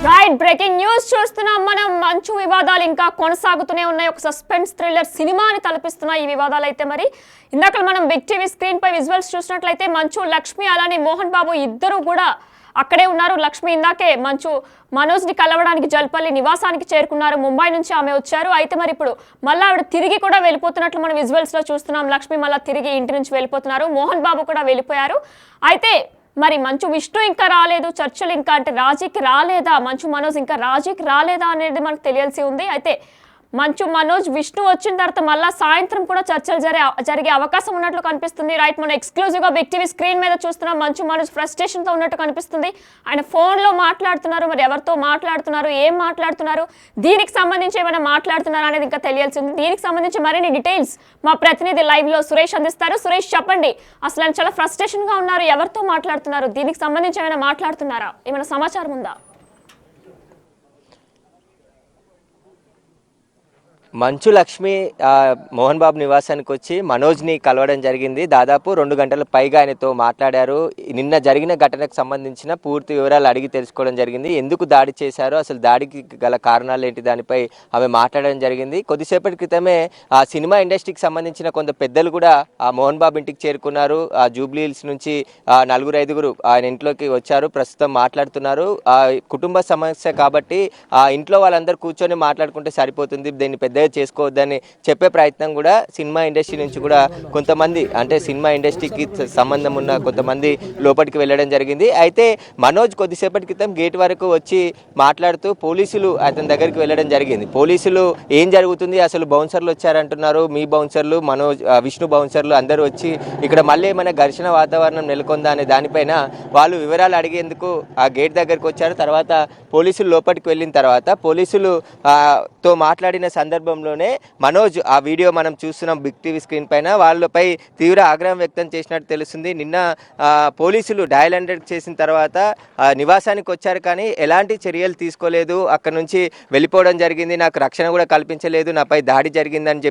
Right breaking news చూస్తున్నాం మనం. మంచు వివాదాలు ఇంకా కొనసాగుతూనే ఉన్నాయి. ఒక సస్పెన్స్ థ్రిల్లర్ సినిమాని తలపిస్తున్నాయి ఈ వివాదాలు అయితే. మరి ఇందాక మనం బిగ్ టీవీ స్క్రీన్ పై విజువల్స్ చూసినట్లయితే మంచు, లక్ష్మి అలానే మోహన్ బాబు ఇద్దరు కూడా అక్కడే ఉన్నారు. లక్ష్మి ఇందాకే మంచు మనోజ్ని కలవడానికి జల్పల్లి నివాసానికి చేరుకున్నారు. ముంబై నుంచి ఆమె వచ్చారు. అయితే మరి ఇప్పుడు మళ్ళీ ఆవిడ తిరిగి కూడా వెళ్ళిపోతున్నట్లు మనం విజువల్స్ లో చూస్తున్నాం. లక్ష్మి మళ్ళీ తిరిగి ఇంటి నుంచి వెళ్ళిపోతున్నారు. మోహన్ బాబు కూడా వెళ్ళిపోయారు. అయితే మరి మంచు విష్ణు ఇంకా రాలేదు. చర్చలు ఇంకా అంటే రాజీకి రాలేదా, మంచు మనోజ్ ఇంకా రాజీకి రాలేదా అనేది మనకు తెలియాల్సి ఉంది. అయితే మంచు మనోజ్ విష్ణు వచ్చిన తర్వాత మళ్ళీ సాయంత్రం కూడా చర్చలు జరిగే అవకాశం ఉన్నట్లు కనిపిస్తుంది. రైట్, మనం ఎక్స్క్లూజివ్గా బిగ్ టీవీ స్క్రీన్ మీద చూస్తున్నాం. మంచు మనోజ్ ఫ్రస్ట్రేషన్తో ఉన్నట్టు కనిపిస్తుంది. ఆయన ఫోన్లో మాట్లాడుతున్నారు. మరి ఎవరితో మాట్లాడుతున్నారు, ఏం మాట్లాడుతున్నారు, దీనికి సంబంధించి ఏమైనా మాట్లాడుతున్నారు అనేది ఇంకా తెలియాల్సి ఉంది. దీనికి సంబంధించి మరిన్ని డీటెయిల్స్ మా ప్రతినిధి లైవ్లో సురేష్ అందిస్తారు. సురేష్, చెప్పండి, అసలు ఆయన చాలా ఫ్రస్ట్రేషన్గా ఉన్నారు. ఎవరితో మాట్లాడుతున్నారు, దీనికి సంబంధించి ఏమైనా మాట్లాడుతున్నారా, ఏమైనా సమాచారం ఉందా? మంచు లక్ష్మి మోహన్ బాబు నివాసానికి వచ్చి మనోజ్ని కలవడం జరిగింది. దాదాపు 2 గంటల పైగా ఆయనతో మాట్లాడారు. నిన్న జరిగిన ఘటనకు సంబంధించిన పూర్తి వివరాలు అడిగి తెలుసుకోవడం జరిగింది. ఎందుకు దాడి చేశారో, అసలు దాడికి గల కారణాలు ఏంటి, దానిపై ఆమె మాట్లాడడం జరిగింది. కొద్దిసేపటి క్రితమే ఆ సినిమా ఇండస్ట్రీకి సంబంధించిన కొంత పెద్దలు కూడా ఆ మోహన్ బాబు ఇంటికి చేరుకున్నారు. ఆ జూబ్లీ హిల్స్ నుంచి 4-5 ఆయన ఇంట్లోకి వచ్చారు. ప్రస్తుతం మాట్లాడుతున్నారు. కుటుంబ సమస్య కాబట్టి ఆ ఇంట్లో వాళ్ళందరూ కూర్చొని మాట్లాడుకుంటే సరిపోతుంది, దీన్ని పెద్ద చేసుకోవద్దని చెప్పే ప్రయత్నం కూడా సినిమా ఇండస్ట్రీ నుంచి కూడా కొంతమంది, అంటే సినిమా ఇండస్ట్రీకి సంబంధం ఉన్న కొంతమంది లోపలికి వెళ్ళడం జరిగింది. అయితే మనోజ్ కొద్దిసేపటి క్రితం గేట్ వరకు వచ్చి మాట్లాడుతూ పోలీసులు అతని దగ్గరికి వెళ్ళడం జరిగింది. పోలీసులు ఏం జరుగుతుంది, అసలు బౌన్సర్లు వచ్చారంటున్నారు, మీ బౌన్సర్లు, మనోజ్ విష్ణు బౌన్సర్లు అందరూ వచ్చి ఇక్కడ మళ్ళీ ఏమైనా ఘర్షణ వాతావరణం నెలకొందా అనే దానిపైన వాళ్ళు వివరాలు అడిగేందుకు ఆ గేట్ దగ్గరకు వచ్చారు. తర్వాత పోలీసులు లోపలికి వెళ్ళిన తర్వాత పోలీసులు తో మాట్లాడిన సందర్భంలోనే మనోజ్, ఆ వీడియో మనం చూస్తున్నాం బిగ్ టీవీ స్క్రీన్ పైన, వాళ్ళపై తీవ్ర ఆగ్రహం వ్యక్తం చేసినట్టు తెలుస్తుంది. నిన్న పోలీసులు డయల్ 100 చేసిన తర్వాత నివాసానికి వచ్చారు, కానీ ఎలాంటి చర్యలు తీసుకోలేదు, అక్కడ నుంచి వెళ్ళిపోవడం జరిగింది, నాకు రక్షణ కూడా కల్పించలేదు, నాపై దాడి జరిగిందని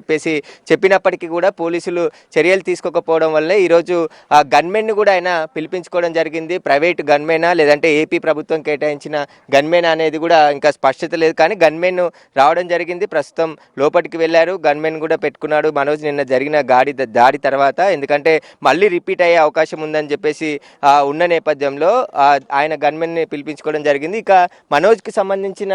చెప్పినప్పటికీ కూడా పోలీసులు చర్యలు తీసుకోకపోవడం వల్లే ఈరోజు ఆ గన్మెన్ కూడా ఆయన పిలిపించుకోవడం జరిగింది. ప్రైవేట్ గన్మెనా లేదంటే ఏపీ ప్రభుత్వం కేటాయించిన గన్మెన్ అనేది కూడా ఇంకా స్పష్టత లేదు, కానీ గన్మెన్ రావడం జరిగింది. ప్రస్తుతం లోపలికి వెళ్ళారు. గన్మెన్ కూడా పెట్టుకున్నాడు మనోజ్ నిన్న జరిగిన దాడి తర్వాత, ఎందుకంటే మళ్ళీ రిపీట్ అయ్యే అవకాశం ఉందని చెప్పేసి ఉన్న నేపథ్యంలో ఆయన గన్మెన్ని పిలిపించుకోవడం జరిగింది. ఇక మనోజ్కి సంబంధించిన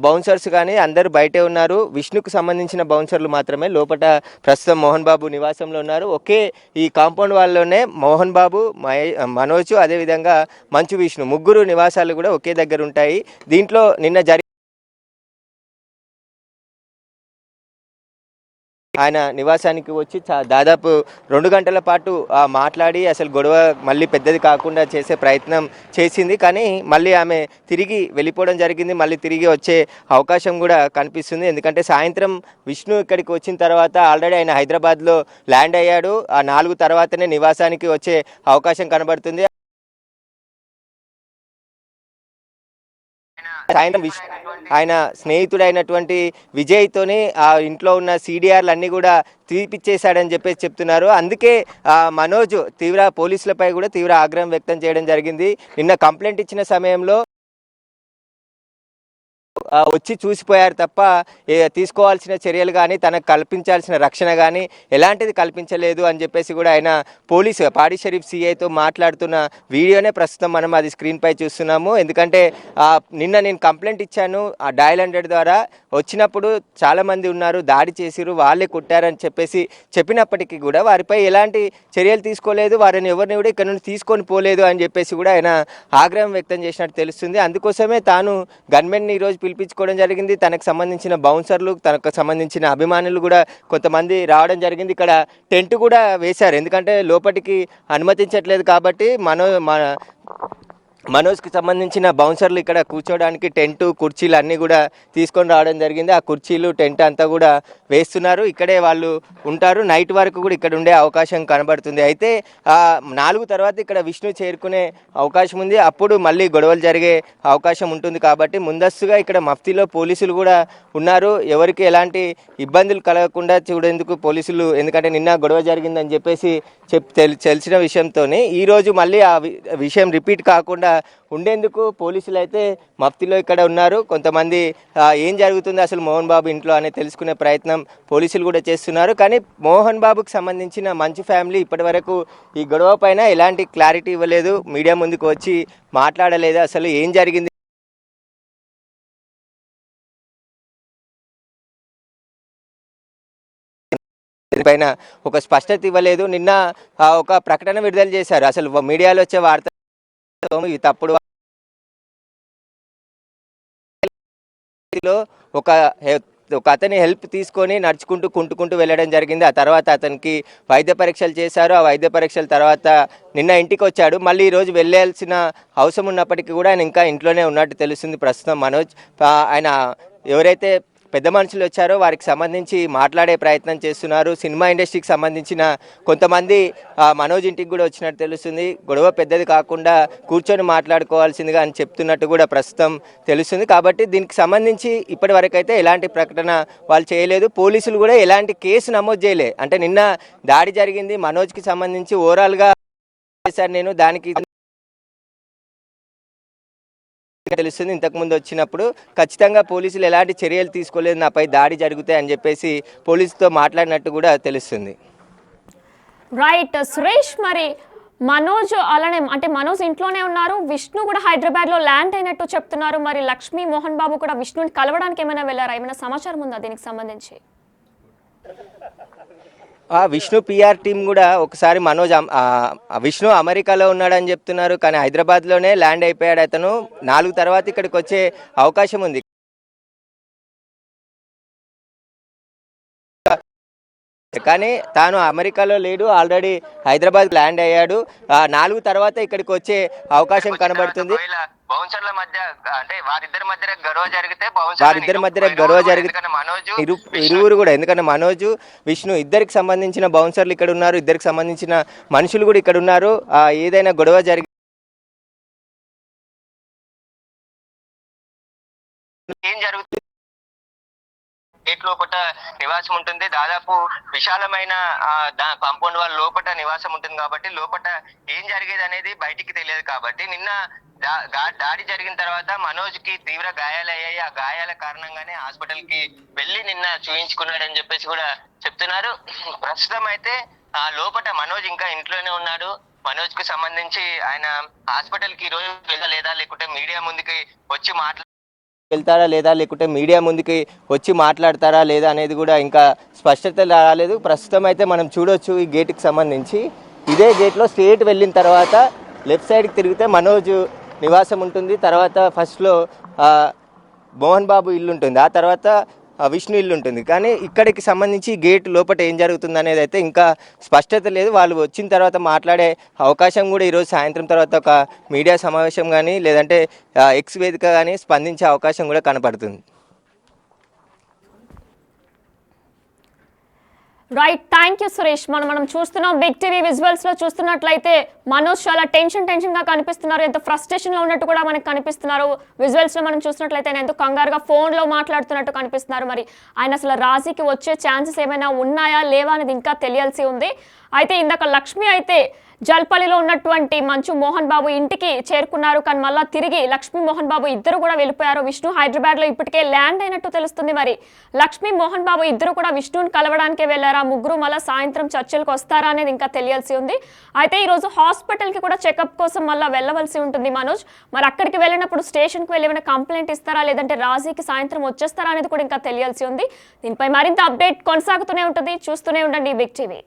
బౌన్సర్స్ కానీ అందరూ బయటే ఉన్నారు. విష్ణుకు సంబంధించిన బౌన్సర్లు మాత్రమే లోపల ప్రస్తుతం మోహన్ బాబు నివాసంలో ఉన్నారు. ఒకే ఈ కాంపౌండ్ వాళ్ళలోనే మోహన్ బాబు, మనోజ్, అదేవిధంగా మంచు విష్ణు ముగ్గురు నివాసాలు కూడా ఒకే దగ్గర ఉంటాయి. దీంట్లో నిన్న ఆయన నివాసానికి వచ్చి దాదాపు 2 గంటల పాటు మాట్లాడి అసలు గొడవ మళ్ళీ పెద్దది కాకుండా చేసే ప్రయత్నం చేసింది, కానీ మళ్ళీ ఆమె తిరిగి వెళ్ళిపోవడం జరిగింది. మళ్ళీ తిరిగి వచ్చే అవకాశం కూడా కనిపిస్తుంది. ఎందుకంటే సాయంత్రం విష్ణు ఇక్కడికి వచ్చిన తర్వాత ఆల్రెడీ ఆయన హైదరాబాద్లో ల్యాండ్ అయ్యాడు. ఆ 4 తర్వాతనే నివాసానికి వచ్చే అవకాశం కనబడుతుంది. సాయంత్రం ఆయన స్నేహితుడైనటువంటి విజయ్తోనే ఆ ఇంట్లో ఉన్న CDRలు అన్నీ కూడా తీపిచ్చేశాడని చెప్పేసి చెప్తున్నారు. అందుకే మనోజ్ పోలీసులపై కూడా తీవ్ర ఆగ్రహం వ్యక్తం చేయడం జరిగింది. నిన్న కంప్లైంట్ ఇచ్చిన సమయంలో వచ్చి చూసిపోయారు తప్ప తీసుకోవాల్సిన చర్యలు కానీ తనకు కల్పించాల్సిన రక్షణ కానీ ఎలాంటిది కల్పించలేదు అని చెప్పేసి కూడా ఆయన పాడి షరీఫ్ CIతో మాట్లాడుతున్న వీడియోనే ప్రస్తుతం మనం అది స్క్రీన్ పై చూస్తున్నాము. ఎందుకంటే నిన్న నేను కంప్లైంట్ ఇచ్చాను ఆ డయల్ 100 ద్వారా, వచ్చినప్పుడు చాలామంది ఉన్నారు, దాడి చేసిరు, వాళ్ళే కొట్టారని చెప్పినప్పటికీ కూడా వారిపై ఎలాంటి చర్యలు తీసుకోలేదు, వారిని ఎవరిని కూడా ఇక్కడ నుండి తీసుకొని పోలేదు అని చెప్పేసి కూడా ఆయన ఆగ్రహం వ్యక్తం చేసినట్టు తెలుస్తుంది. అందుకోసమే తాను గన్మెన్ని ఈరోజు పిలిపించుకోవడం జరిగింది. తనకు సంబంధించిన బౌన్సర్లు, తనకు సంబంధించిన అభిమానులు కూడా కొంతమంది రావడం జరిగింది. ఇక్కడ టెంట్ కూడా వేశారు, ఎందుకంటే లోపలికి అనుమతించట్లేదు కాబట్టి మనోజ్కి సంబంధించిన బౌన్సర్లు ఇక్కడ కూర్చోవడానికి టెంటు, కుర్చీలు అన్నీ కూడా తీసుకొని రావడం జరిగింది. ఆ కుర్చీలు, టెంట్ అంతా కూడా వేస్తున్నారు. ఇక్కడే వాళ్ళు ఉంటారు. నైట్ వరకు కూడా ఇక్కడ ఉండే అవకాశం కనబడుతుంది. అయితే 4 తర్వాత ఇక్కడ విష్ణు చేరుకునే అవకాశం ఉంది. అప్పుడు మళ్ళీ గొడవలు జరిగే అవకాశం ఉంటుంది కాబట్టి ముందస్తుగా ఇక్కడ మఫ్తీలో పోలీసులు కూడా ఉన్నారు. ఎవరికి ఎలాంటి ఇబ్బందులు కలగకుండా చూడేందుకు పోలీసులు, ఎందుకంటే నిన్న గొడవ జరిగిందని చెప్పేసి తెలిసిన విషయంతోనే ఈరోజు మళ్ళీ ఆ విషయం రిపీట్ కాకుండా ఉండేందుకు పోలీసులు అయితే మఫ్తీలో ఇక్కడ ఉన్నారు. కొంతమంది ఏం జరుగుతుంది అసలు మోహన్ బాబు ఇంట్లో అని తెలుసుకునే ప్రయత్నం పోలీసులు కూడా చేస్తున్నారు. కానీ మోహన్ బాబుకి సంబంధించిన మంచు ఫ్యామిలీ ఇప్పటి వరకు ఈ గొడవ పైన ఎలాంటి క్లారిటీ ఇవ్వలేదు, మీడియా ముందుకు వచ్చి మాట్లాడలేదు. అసలు ఏం జరిగింది పైన ఒక స్పష్టత ఇవ్వలేదు. నిన్న ఒక ప్రకటన విడుదల చేశారు. అసలు మీడియాలో వచ్చే వార్త ఇది తప్పుడు ఒక అతని హెల్ప్ తీసుకొని కుంటుకుంటూ వెళ్ళడం జరిగింది. ఆ తర్వాత అతనికి వైద్య పరీక్షలు చేశారు. ఆ వైద్య పరీక్షల తర్వాత నిన్న ఇంటికి వచ్చాడు. మళ్ళీ ఈరోజు వెళ్ళాల్సిన అవసరం ఉన్నప్పటికీ కూడా ఆయన ఇంకా ఇంట్లోనే ఉన్నట్టు తెలుస్తుంది. ప్రస్తుతం మనోజ్ ఆయన ఎవరైతే పెద్ద మనుషులు వచ్చారో వారికి సంబంధించి మాట్లాడే ప్రయత్నం చేస్తున్నారు. సినిమా ఇండస్ట్రీకి సంబంధించిన కొంతమంది మనోజ్ ఇంటికి కూడా వచ్చినట్టు తెలుస్తుంది. గొడవ పెద్దది కాకుండా కూర్చొని మాట్లాడుకోవాల్సిందిగా అని చెప్తున్నట్టు కూడా ప్రస్తుతం తెలుస్తుంది. కాబట్టి దీనికి సంబంధించి ఇప్పటి వరకు అయితే ఎలాంటి ప్రకటన వాళ్ళు చేయలేదు. పోలీసులు కూడా ఎలాంటి కేసు నమోదు చేయలే. అంటే నిన్న దాడి జరిగింది మనోజ్కి సంబంధించి ఓవరాల్గా చేశాను నేను, దానికి తెలుస్తుంది. ఇంతకుముందు వచ్చినప్పుడు ఖచ్చితంగా పోలీసులు ఎలాంటి చర్యలు తీసుకోలేదు, నాపై దాడి జరుగుతాయి అని చెప్పేసి పోలీసుతో మాట్లాడినట్టు కూడా తెలుస్తుంది. రైట్ సురేష్, మరి మనోజ్ అలానే అంటే మనోజ్ ఇంట్లోనే ఉన్నారు, విష్ణు కూడా హైదరాబాద్లో ల్యాండ్ అయినట్టు చెప్తున్నారు. మరి లక్ష్మీ మోహన్ బాబు కూడా విష్ణుని కలవడానికి ఏమైనా వెళ్ళారా? ఏమైనా సమాచారం ఉందా దీనికి సంబంధించి? విష్ణు పిఆర్ టీం కూడా ఒకసారి మనోజ్ విష్ణు అమెరికాలో ఉన్నాడని చెప్తున్నారు. కానీ హైదరాబాద్లోనే ల్యాండ్ అయిపోయాడు. అతను 4 తర్వాత ఇక్కడికి వచ్చే అవకాశం ఉంది. కానీ తాను అమెరికాలో లేడు, ఆల్రెడీ హైదరాబాద్ ల్యాండ్ అయ్యాడు. 4 తర్వాత ఇక్కడికి వచ్చే అవకాశం కనబడుతుంది. బౌన్సర్ల మధ్య అంటే వారిద్దరి మధ్య గొడవ జరిగితే ఇరువురు కూడా, ఎందుకంటే మనోజ్ విష్ణు ఇద్దరికి సంబంధించిన బౌన్సర్లు ఇక్కడ ఉన్నారు, ఇద్దరికి సంబంధించిన మనుషులు కూడా ఇక్కడ ఉన్నారు. ఏదైనా గొడవ జరిగి ఏం జరుగుతుంది గేట్ లోపట నివాసం ఉంటుంది. దాదాపు విశాలమైన కాంపౌండ్ వాళ్ళ లోపట నివాసం ఉంటుంది. కాబట్టి లోపట ఏం జరిగేది అనేది బయటికి తెలియదు. కాబట్టి నిన్న దాడి జరిగిన తర్వాత మనోజ్ కి తీవ్ర గాయాలయ్యాయి. ఆ గాయాల కారణంగానే హాస్పిటల్ కి వెళ్లి నిన్న చూయించుకున్నాడని చెప్పేసి కూడా చెప్తున్నారు. ప్రస్తుతం అయితే లోపట మనోజ్ ఇంకా ఇంట్లోనే ఉన్నాడు. మనోజ్ కు సంబంధించి ఆయన హాస్పిటల్ కి ఈ రోజు లేదా లేకుంటే మీడియా ముందుకి వచ్చి వెళ్తారా లేదా లేకుంటే మీడియా ముందుకి వచ్చి మాట్లాడతారా లేదా అనేది కూడా ఇంకా స్పష్టత రాలేదు. ప్రస్తుతం అయితే మనం చూడొచ్చు ఈ గేట్కి సంబంధించి. ఇదే గేట్లో స్ట్రేట్ వెళ్ళిన తర్వాత లెఫ్ట్ సైడ్కి తిరిగితే మనోజ్ నివాసం ఉంటుంది. తర్వాత ఫస్ట్లో మోహన్ బాబు ఇల్లు ఉంటుంది, ఆ తర్వాత విష్ణు ఇల్లు ఉంటుంది. కానీ ఇక్కడికి సంబంధించి గేట్ లోపల ఏం జరుగుతుంది అనేది అయితే ఇంకా స్పష్టత లేదు. వాళ్ళు వచ్చిన తర్వాత మాట్లాడే అవకాశం కూడా ఈరోజు సాయంత్రం తర్వాత ఒక మీడియా సమావేశం కానీ లేదంటే ఎక్స్ వేదిక కానీ స్పందించే అవకాశం కూడా కనపడుతుంది. Right, thank you Suresh. మనం చూస్తున్నాం బిగ్ టీవీ విజువల్స్ లో చూస్తున్నట్లయితే మనోజ్ చాలా టెన్షన్ గా కనిపిస్తున్నారు, ఎంతో ఫ్రస్ట్రేషన్ లో ఉన్నట్టు కూడా మనకు కనిపిస్తున్నారు. విజువల్స్ లో మనం చూసినట్లయితే ఆయన ఎంతో కంగారుగా ఫోన్ లో మాట్లాడుతున్నట్టు కనిపిస్తున్నారు. మరి ఆయన అసలు రాజీకి వచ్చే ఛాన్సెస్ ఏమైనా ఉన్నాయా లేవా అనేది ఇంకా తెలియాల్సి ఉంది. అయితే ఇందాక లక్ష్మి అయితే జల్పల్లిలో ఉన్నటువంటి మంచు మోహన్ బాబు ఇంటికి చేరుకున్నారు. కానీ మళ్ళీ తిరిగి లక్ష్మీ మోహన్ బాబు ఇద్దరు కూడా వెళ్ళిపోయారు. విష్ణు హైదరాబాద్లో ఇప్పటికే ల్యాండ్ అయినట్టు తెలుస్తుంది. మరి లక్ష్మీ మోహన్ బాబు ఇద్దరు కూడా విష్ణుని కలవడానికే వెళ్ళారా? ముగ్గురు మళ్ళీ సాయంత్రం చర్చలకు వస్తారా అనేది ఇంకా తెలియాల్సి ఉంది. అయితే ఈరోజు హాస్పిటల్కి కూడా చెకప్ కోసం మళ్ళీ వెళ్ళవలసి ఉంటుంది మనోజ్. మరి అక్కడికి వెళ్ళినప్పుడు స్టేషన్కి వెళ్ళి ఏమైనా కంప్లైంట్ ఇస్తారా లేదంటే రాజీకి సాయంత్రం వచ్చేస్తారా అనేది కూడా ఇంకా తెలియాల్సి ఉంది. దీనిపై మరింత అప్డేట్ కొనసాగుతూనే ఉంటుంది. చూస్తూనే ఉండండి బిగ్ టీవీ.